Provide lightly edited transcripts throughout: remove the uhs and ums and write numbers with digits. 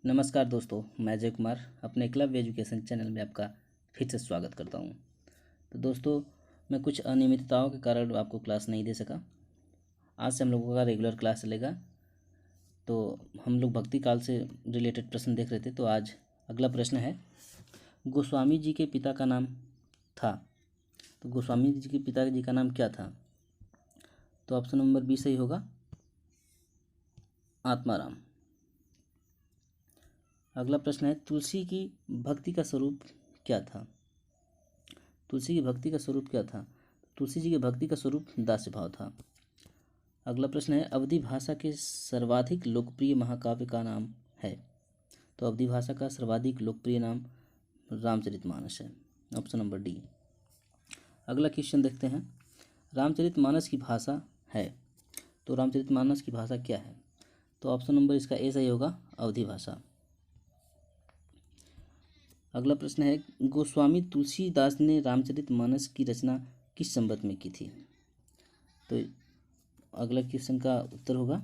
नमस्कार दोस्तों, मैं अजय कुमार अपने क्लब एजुकेशन चैनल में आपका फिर से स्वागत करता हूं। तो दोस्तों, मैं कुछ अनियमितताओं के कारण आपको क्लास नहीं दे सका। आज से हम लोगों का रेगुलर क्लास चलेगा। तो हम लोग भक्ति काल से रिलेटेड प्रश्न देख रहे थे। तो आज अगला प्रश्न है, गोस्वामी जी के पिता का नाम था। तो गोस्वामी जी के पिताजी का नाम क्या था? तो ऑप्शन नंबर बी सही होगा, आत्माराम। अगला प्रश्न है, तुलसी की भक्ति का स्वरूप क्या था? तुलसी की भक्ति का स्वरूप क्या था? तुलसी जी की भक्ति का स्वरूप दास्य भाव था। अगला प्रश्न है, अवधी भाषा के सर्वाधिक लोकप्रिय महाकाव्य का नाम है। तो अवधी भाषा का सर्वाधिक लोकप्रिय नाम रामचरितमानस है, ऑप्शन नंबर डी। अगला क्वेश्चन देखते हैं, रामचरितमानस की भाषा है। तो रामचरितमानस की भाषा क्या है? तो ऑप्शन नंबर इसका ए सही होगा, अवधी भाषा। अगला प्रश्न है, गोस्वामी तुलसीदास ने रामचरितमानस की रचना किस संवत में की थी? तो अगला क्वेश्चन का उत्तर होगा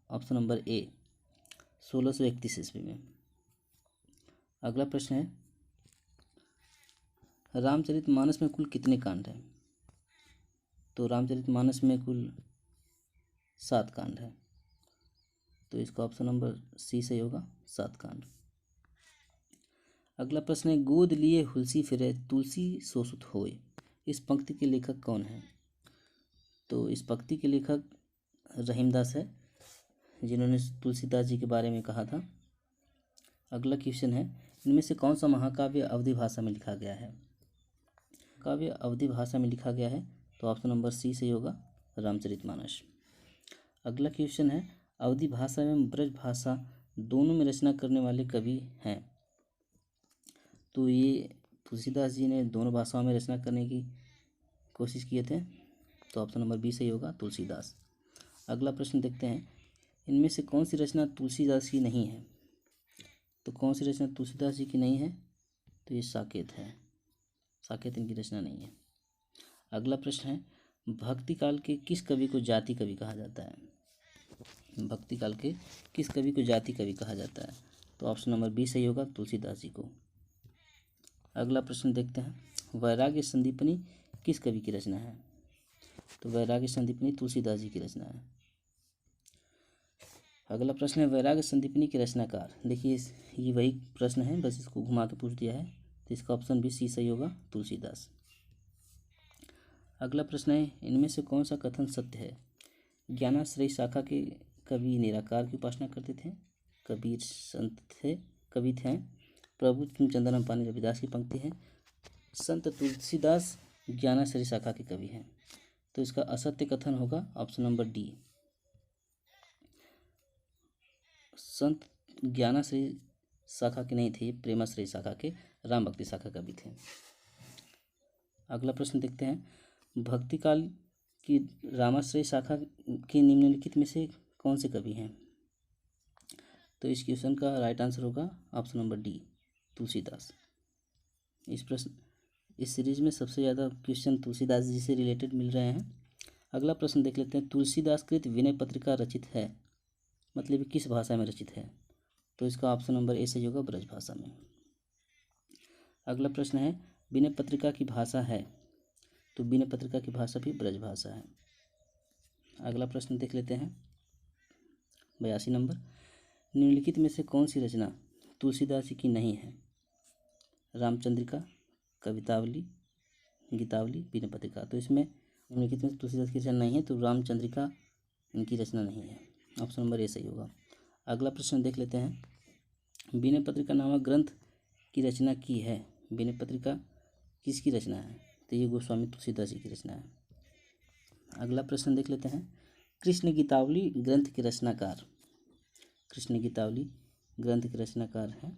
ऑप्शन नंबर ए, 1631 ईस्वी में। अगला प्रश्न है, रामचरितमानस में कुल कितने कांड हैं? तो रामचरितमानस में कुल 7 कांड हैं। तो इसका ऑप्शन नंबर सी सही होगा, 7 कांड। अगला प्रश्न है, गोद लिए हुलसी फिरे तुलसी सोसुत होए। इस पंक्ति के लेखक कौन है? तो इस पंक्ति के लेखक रहीमदास है, जिन्होंने तुलसीदास जी के बारे में कहा था। अगला क्वेश्चन है, इनमें से कौन सा महाकाव्य अवधी भाषा में लिखा गया है? काव्य अवधी भाषा में लिखा गया है। तो ऑप्शन नंबर सी सही होगा, रामचरितमानस। अगला क्वेश्चन है, अवधी भाषा एवं ब्रज भाषा दोनों में रचना करने वाले कवि हैं। तो ये तुलसीदास जी ने दोनों भाषाओं में रचना करने की कोशिश किए थे। तो ऑप्शन नंबर बी सही होगा, तुलसीदास। अगला प्रश्न देखते हैं, इनमें से कौन सी रचना तुलसीदास की नहीं है? तो कौन सी रचना तुलसीदास जी की नहीं है? तो ये साकेत है, साकेत इनकी रचना नहीं है। अगला प्रश्न है, भक्ति काल के किस कवि को जाति कवि कहा जाता है? भक्ति काल के किस कवि को जाति कवि कहा जाता है? तो ऑप्शन नंबर बी सही होगा, तुलसीदास जी को। अगला प्रश्न देखते हैं, वैराग्य संदीपनी किस कवि की रचना है? तो वैराग्य संदीपनी तुलसीदास जी की रचना है। अगला प्रश्न है, वैराग्य संदीपनी के रचनाकार। देखिए ये वही प्रश्न है, बस इसको घुमा के पूछ दिया है। तो इसका ऑप्शन भी सी सही होगा, तुलसीदास। अगला प्रश्न है, इनमें से कौन सा कथन सत्य है? ज्ञानाश्रय शाखा के कवि निराकार की उपासना करते थे। कबीर संत थे, कवि थे। प्रभु चंद्रम पानी रविदास की पंक्ति है। संत तुलसीदास ज्ञानाश्रय शाखा के कवि हैं। तो इसका असत्य कथन होगा ऑप्शन नंबर डी, संत ज्ञानाश्रय शाखा के नहीं थे, प्रेमाश्रय शाखा के, राम भक्ति शाखा कवि थे। अगला प्रश्न देखते हैं, भक्ति काल की रामाश्रय शाखा के निम्नलिखित में से कौन से कवि हैं? तो इस क्वेश्चन का राइट आंसर होगा ऑप्शन नंबर डी, तुलसीदास। इस सीरीज में सबसे ज़्यादा क्वेश्चन तुलसीदास जी से रिलेटेड मिल रहे हैं। अगला प्रश्न देख लेते हैं, तुलसीदास कृत विनय पत्रिका रचित है, मतलब किस भाषा में रचित है? तो इसका ऑप्शन नंबर ए सही होगा, ब्रज भाषा में। अगला प्रश्न है, विनय पत्रिका की भाषा है। तो विनय पत्रिका की भाषा भी ब्रज भाषा है। अगला प्रश्न देख लेते हैं, 82 नंबर, निम्नलिखित में से कौन सी रचना तुलसीदास जी की नहीं है? रामचंद्रिका, कवितावली, गीतावली, विनय पत्रिका। तो इसमें निम्नलिखित में तुलसीदास की रचना नहीं है, तो रामचंद्रिका इनकी रचना नहीं है, ऑप्शन नंबर ए सही होगा। अगला प्रश्न देख लेते हैं, विनय पत्रिका नामक ग्रंथ की रचना की है। विनय पत्रिका किसकी रचना है? तो ये गोस्वामी तुलसीदास जी की रचना है। अगला प्रश्न देख लेते हैं, कृष्ण गीतावली ग्रंथ के रचनाकार। कृष्ण गीतावली ग्रंथ के रचनाकार हैं।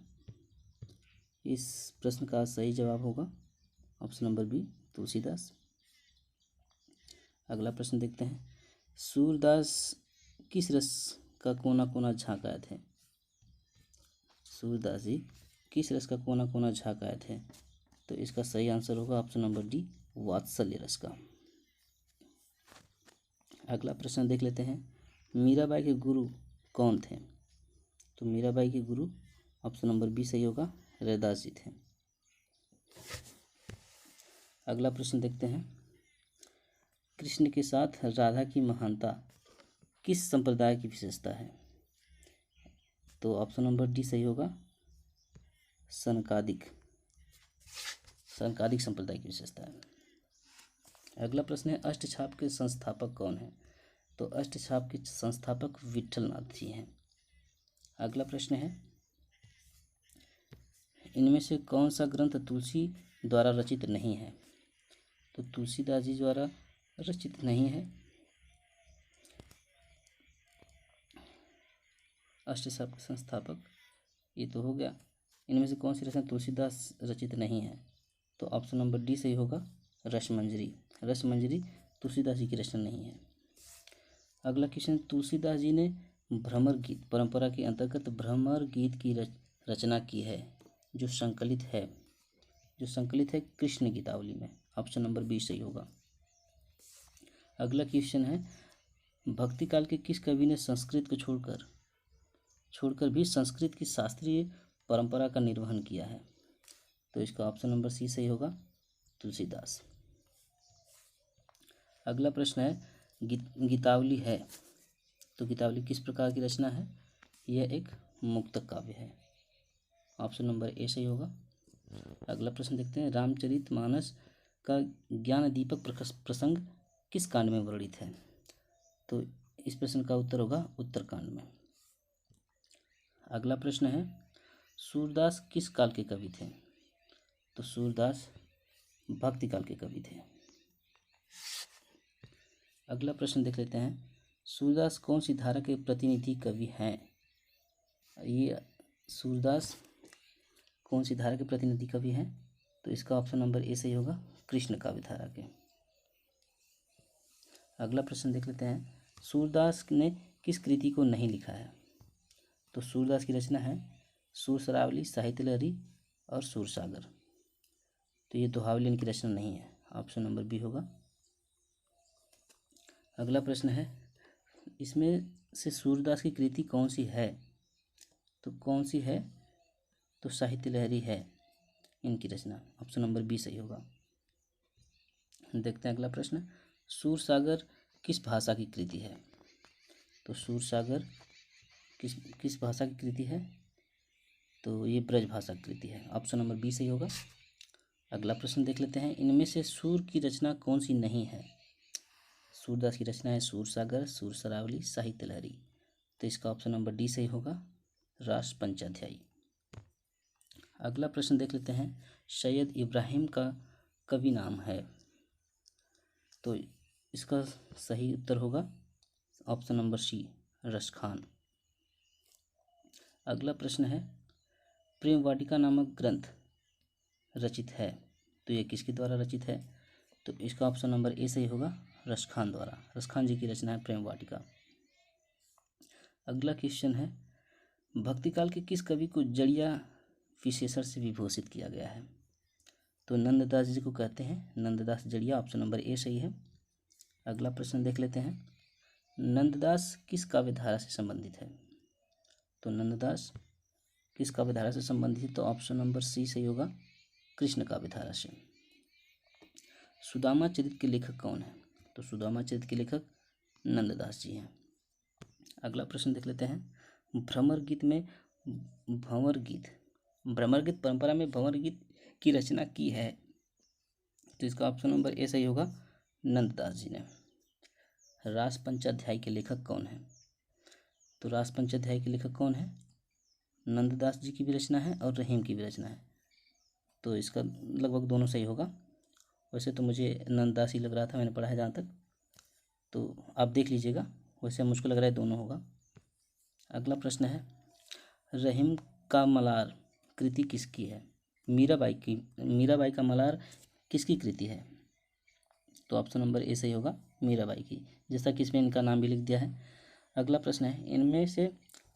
इस प्रश्न का सही जवाब होगा ऑप्शन नंबर बी, तुलसीदास। अगला प्रश्न देखते हैं, सूरदास किस रस का कोना कोना झाँक आए थे? सूरदास जी किस रस का कोना कोना झाँक आए थे? तो इसका सही आंसर होगा ऑप्शन नंबर डी, वात्सल्य रस का। अगला प्रश्न देख लेते हैं, मीराबाई के गुरु कौन थे? तो मीराबाई के गुरु ऑप्शन नंबर बी सही होगा, रैदास जी थे। अगला प्रश्न देखते हैं, कृष्ण के साथ राधा की महानता किस संप्रदाय की विशेषता है? तो ऑप्शन नंबर डी सही होगा, सनकादिक संप्रदाय की विशेषता है। अगला प्रश्न है, अष्टछाप के संस्थापक कौन है? तो अष्टछाप के संस्थापक विट्ठलनाथ जी हैं। अगला प्रश्न है, इनमें से कौन सा ग्रंथ तुलसी द्वारा रचित नहीं है? तो तुलसीदास जी द्वारा रचित नहीं है। अष्टछाप के संस्थापक ये तो हो गया। इनमें से कौन सी रचना तुलसीदास रचित नहीं है? तो ऑप्शन नंबर डी सही होगा, रसमंजरी। रसमंजरी तुलसीदास जी की रचना नहीं है। अगला क्वेश्चन, तुलसीदास जी ने भ्रमर गीत परंपरा के अंतर्गत भ्रमर गीत की रचना की है, जो संकलित है कृष्ण गीतावली में। ऑप्शन नंबर बी सही होगा। अगला क्वेश्चन है, भक्ति काल के किस कवि ने संस्कृत को छोड़कर भी संस्कृत की शास्त्रीय परंपरा का निर्वहन किया है? तो इसका ऑप्शन नंबर सी सही होगा, तुलसीदास। अगला प्रश्न है, गीतावली है तो गीतावली किस प्रकार की रचना है? यह एक मुक्तक काव्य है। ऑप्शन नंबर ए सही होगा। अगला प्रश्न देखते हैं, रामचरितमानस का ज्ञान दीपक प्रसंग किस कांड में वर्णित है? तो इस प्रश्न का उत्तर होगा उत्तरकांड में। अगला प्रश्न है, सूरदास किस काल के कवि थे? तो सूरदास भक्ति काल के कवि थे। अगला प्रश्न देख लेते हैं, सूरदास कौन सी धारा के प्रतिनिधि कवि हैं? ये सूरदास कौन सी धारा के प्रतिनिधि कवि हैं? तो इसका ऑप्शन नंबर ए सही होगा, कृष्ण काव्य धारा के। अगला प्रश्न देख लेते हैं, सूरदास ने किस कृति को नहीं लिखा है? तो सूरदास की रचना है सुरसरावली, साहित्य लहरी और सूरसागर। तो ये दोहावली इनकी रचना नहीं है। ऑप्शन नंबर बी होगा। अगला प्रश्न है, इसमें से सूरदास की कृति कौन सी है? तो कौन सी है? तो साहित्य लहरी है इनकी रचना। ऑप्शन नंबर बी सही होगा। देखते हैं अगला प्रश्न, सूरसागर किस भाषा की कृति है? तो सूरसागर किस भाषा की कृति है? तो ये ब्रज भाषा की कृति है। ऑप्शन नंबर बी सही होगा। अगला प्रश्न देख लेते हैं, इनमें से सूर की रचना कौन सी नहीं है? सूरदास की रचना है सूरसागर, सुरसरावली, साहित्य लहरी। तो इसका ऑप्शन नंबर डी सही होगा, रास पंचाध्यायी। अगला प्रश्न देख लेते हैं, सैयद इब्राहिम का कवि नाम है? तो इसका सही उत्तर होगा ऑप्शन नंबर सी, रसखान। अगला प्रश्न है, प्रेम वाटिका नामक ग्रंथ रचित है, तो यह किसके द्वारा रचित है? तो इसका ऑप्शन नंबर ए सही होगा, रसखान द्वारा। रसखान जी की रचना है प्रेम वाटिका। अगला क्वेश्चन है, भक्तिकाल के किस कवि को जड़िया विशेषण से विभूषित किया गया है? तो नंददास जी को कहते हैं Nanddas Jadiya. Option number A सही है। अगला प्रश्न देख लेते हैं, नंददास किस काव्यधारा से संबंधित है? तो नंददास किस काव्यधारा से संबंधित है? तो ऑप्शन नंबर सी सही होगा, कृष्ण काव्यधारा से। सुदामा चरित्र के लेखक कौन है? तो सुदामा चरित्र के लेखक नंददास जी हैं। अगला प्रश्न देख लेते हैं, भ्रमर गीत परंपरा में भंवर गीत की रचना की है? तो इसका ऑप्शन नंबर ए सही होगा, नंददास जी ने। रास पंचाध्याय के लेखक कौन है? तो रास पंचाध्याय के लेखक कौन है? नंददास जी की भी रचना है और रहीम की भी रचना है। तो इसका लगभग दोनों सही होगा। वैसे तो मुझे नंददास ही लग रहा था, मैंने पढ़ा है जहाँ तक, तो आप देख लीजिएगा। वैसे मुझको लग रहा है दोनों होगा। अगला प्रश्न है, रहीम का मलार कृति किसकी है? मीराबाई का मलार किसकी कृति है? तो ऑप्शन नंबर ए सही होगा, मीराबाई की, जैसा कि इसमें इनका नाम भी लिख दिया है। अगला प्रश्न है, इनमें से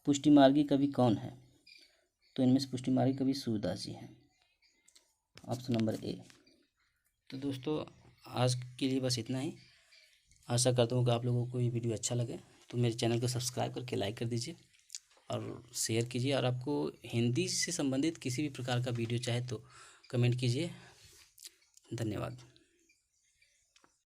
पुष्टिमार्गी कवि कौन है? तो इनमें से पुष्टिमार्गी कवि सूरदास जी हैं। ऑप्शन नंबर ए। तो दोस्तों आज के लिए बस इतना ही। आशा करता हूँ कि आप लोगों को ये वीडियो अच्छा लगे, तो मेरे चैनल को सब्सक्राइब करके लाइक कर दीजिए और शेयर कीजिए। और आपको हिंदी से संबंधित किसी भी प्रकार का वीडियो चाहे तो कमेंट कीजिए। धन्यवाद।